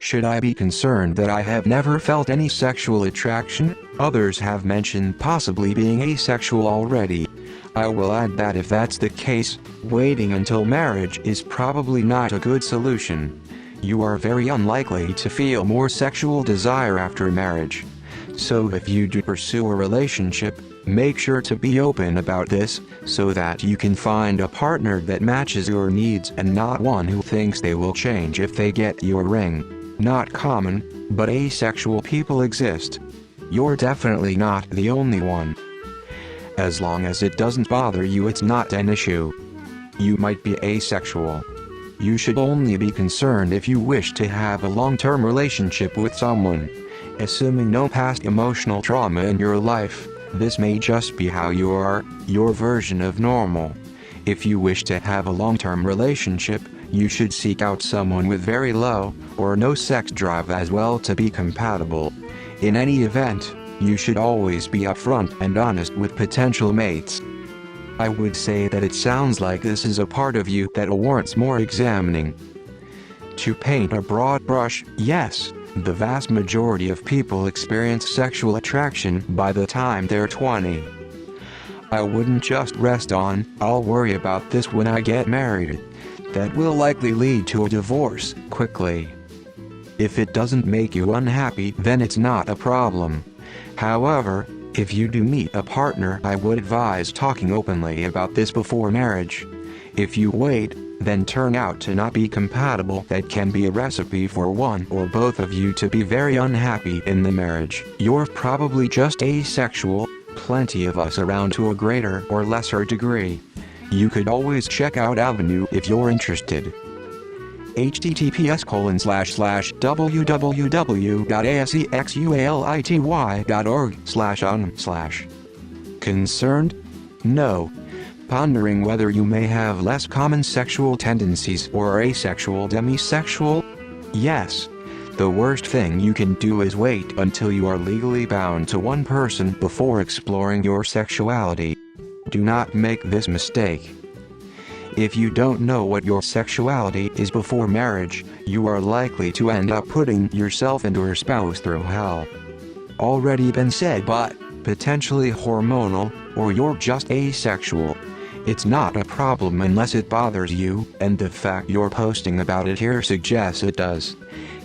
Should I be concerned that I have never felt any sexual attraction? Others have mentioned possibly being asexual already. I will add that if that's the case, waiting until marriage is probably not a good solution. You are very unlikely to feel more sexual desire after marriage. So if you do pursue a relationship, make sure to be open about this, so that you can find a partner that matches your needs and not one who thinks they will change if they get your ring. Not common, but asexual people exist. You're definitely not the only one. As long as it doesn't bother you, it's not an issue. You might be asexual. You should only be concerned if you wish to have a long-term relationship with someone. Assuming no past emotional trauma in your life, this may just be how you are, your version of normal. If you wish to have a long-term relationship, you should seek out someone with very low or no sex drive as well to be compatible. In any event, you should always be upfront and honest with potential mates. I would say that it sounds like this is a part of you that warrants more examining. To paint a broad brush, yes, the vast majority of people experience sexual attraction by the time they're 20. I wouldn't just rest on, "I'll worry about this when I get married." That will likely lead to a divorce quickly. If it doesn't make you unhappy, then it's not a problem. However, if you do meet a partner, I would advise talking openly about this before marriage. If you wait, then turn out to not be compatible, that can be a recipe for one or both of you to be very unhappy in the marriage. You're probably just asexual, plenty of us around to a greater or lesser degree. You could always check out Avenue if you're interested. https://www.asexuality.org/un/. Concerned? No. Pondering whether you may have less common sexual tendencies or are asexual demisexual? Yes. The worst thing you can do is wait until you are legally bound to one person before exploring your sexuality. Do not make this mistake. If you don't know what your sexuality is before marriage, you are likely to end up putting yourself and your spouse through hell. Already been said, but potentially hormonal, or you're just asexual. It's not a problem unless it bothers you, and the fact you're posting about it here suggests it does.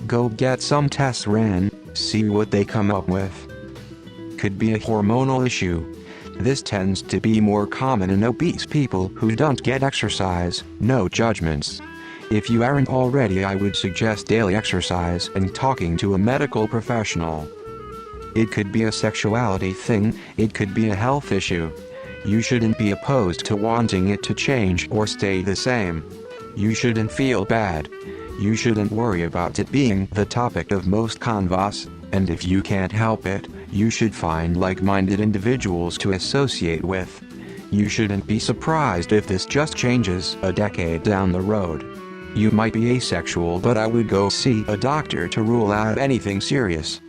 Go get some tests ran, see what they come up with. Could be a hormonal issue. This tends to be more common in obese people who don't get exercise. No judgments. If you aren't already, I would suggest daily exercise and talking to a medical professional. It could be a sexuality thing, it could be a health issue. You shouldn't be opposed to wanting it to change or stay the same. You shouldn't feel bad. You shouldn't worry about it being the topic of most convos, and if you can't help it, you should find like-minded individuals to associate with. You shouldn't be surprised if this just changes a decade down the road. You might be asexual, but I would go see a doctor to rule out anything serious.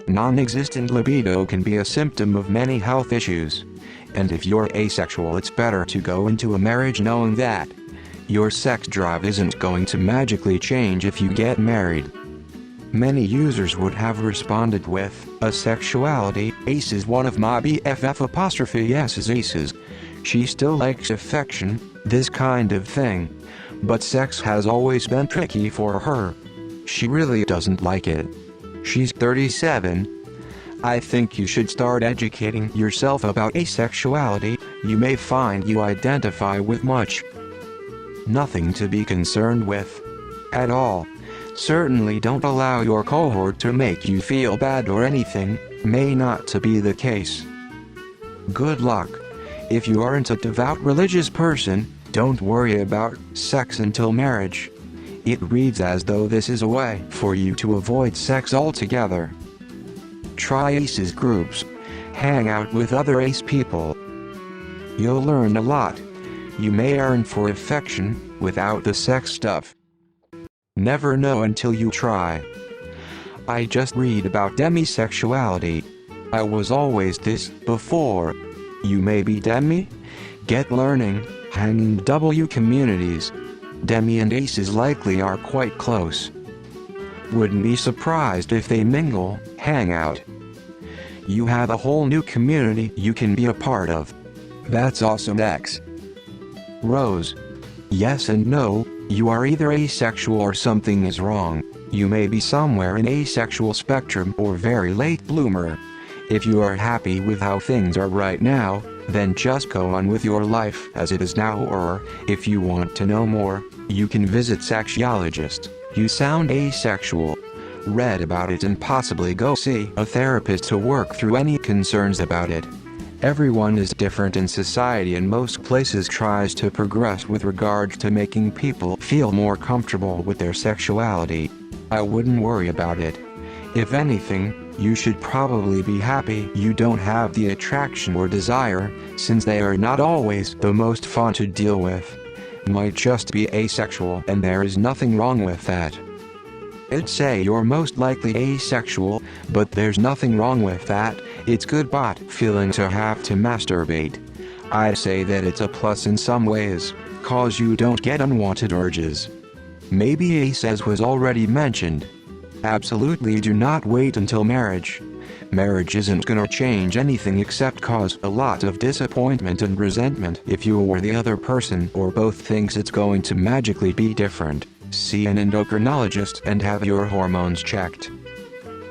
Non-existent libido can be a symptom of many health issues. And if you're asexual, it's better to go into a marriage knowing that your sex drive isn't going to magically change if you get married. Many users would have responded with, "Asexuality, Ace is one of my BFF''s aces. She still likes affection, this kind of thing. But sex has always been tricky for her. She really doesn't like it. She's 37. I think you should start educating yourself about asexuality. You may find you identify with much. Nothing to be concerned with. At all. Certainly don't allow your cohort to make you feel bad or anything, may not to be the case. Good luck. If you aren't a devout religious person, don't worry about sex until marriage. It reads as though this is a way for you to avoid sex altogether. Try aces groups. Hang out with other ace people. You'll learn a lot. You may yearn for affection, without the sex stuff. Never know until you try. I just read about demisexuality. I was always this before. You may be demi? Get learning, hanging W communities. Demi and aces likely are quite close. Wouldn't be surprised if they mingle, hang out. You have a whole new community you can be a part of. That's awesome. X. Rose. Yes and no, you are either asexual or something is wrong. You may be somewhere in asexual spectrum or very late bloomer. If you are happy with how things are right now, then just go on with your life as it is now, or, if you want to know more, you can visit Sexologist. You sound asexual. Read about it and possibly go see a therapist to work through any concerns about it. Everyone is different in society, and most places tries to progress with regards to making people feel more comfortable with their sexuality. I wouldn't worry about it. If anything, you should probably be happy you don't have the attraction or desire, since they are not always the most fun to deal with. Might just be asexual, and there is nothing wrong with that. I'd say you're most likely asexual, but there's nothing wrong with that. It's good but feeling to have to masturbate. I'd say that it's a plus in some ways, cause you don't get unwanted urges. Maybe ace as was already mentioned. Absolutely do not wait until marriage. Marriage isn't gonna change anything except cause a lot of disappointment and resentment if you or the other person or both thinks it's going to magically be different. See an endocrinologist and have your hormones checked.